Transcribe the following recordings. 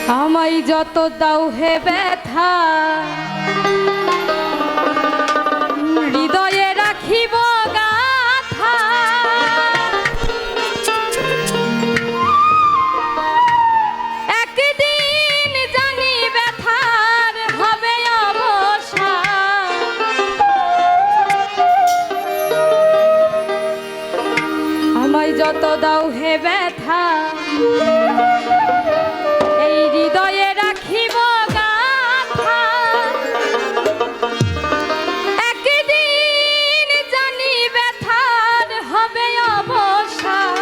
আমায় যত দাও হে ব্যথা হৃদয়ে রাখিব গাথা। একদিন জানি ব্যথার হবে অবসান। আমায় যত দাও হে ব্যথা এই হৃদয়ে রাখিব গাথা। একদিন জানি ব্যথার হবে অবসান।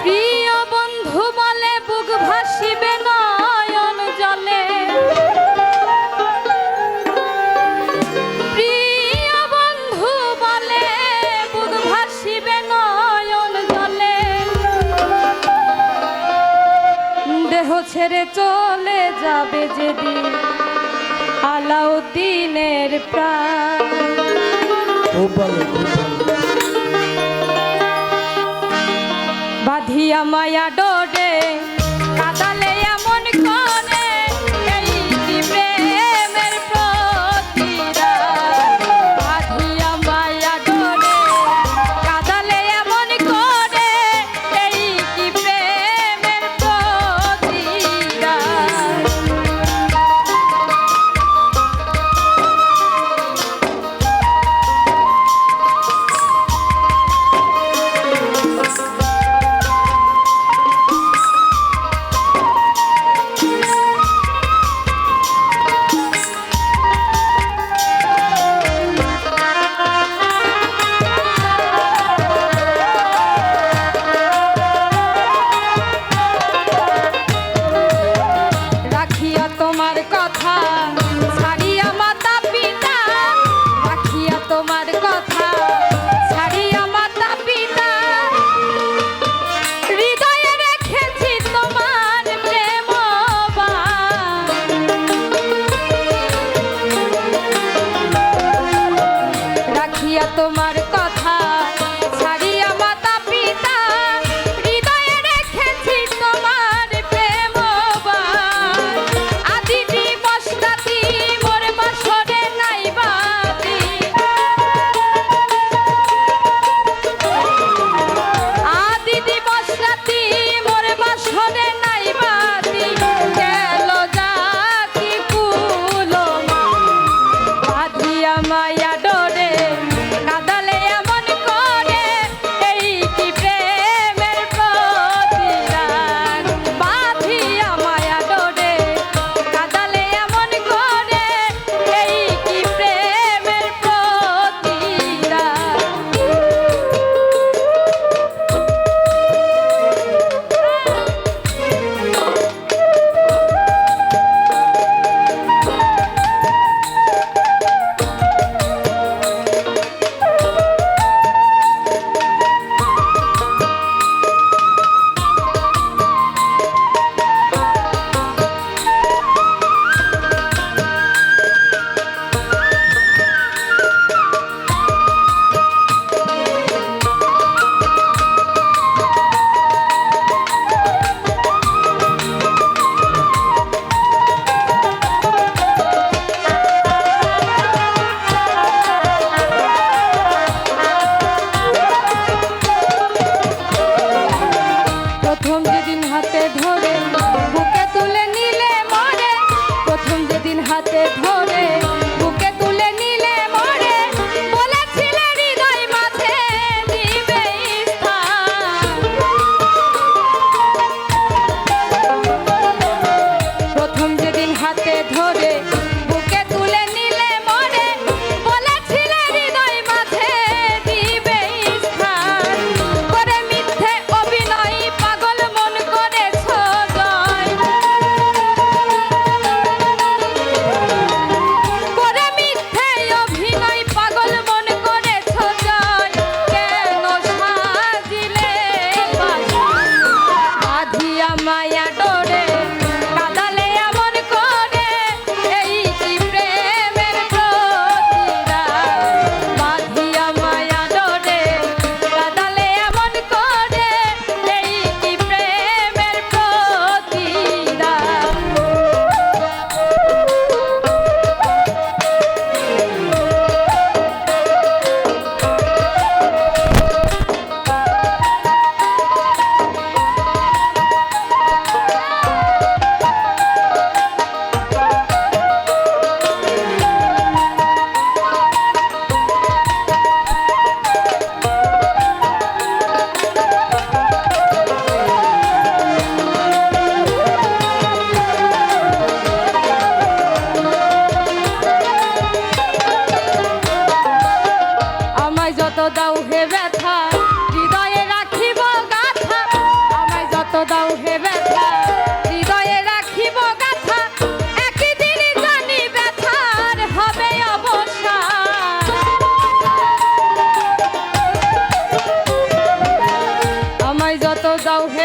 প্রিয় বন্ধু বলে বুক ভাসিবে নয়ন জলে। প্রিয় বন্ধু বলে বুক ভাসিবে নয়ন জলে। দেহ ছেড়ে চলে যাবে যেদিন আলাউদ্দিনের প্রাণ। বাঁধিয়া মায়া ডোরে কাদালে এমন করে এই কি প্রেমের প্রতিদান। বাঁধিয়া মায়া ডোরে কাদালে এমন করে এই কি প্রেমের প্রতিদান। দাও হে ব্যথা হৃদয়ে রাখিব গাথা একদিন জানি ব্যথার হবে অবসান আমায় যত দাও হে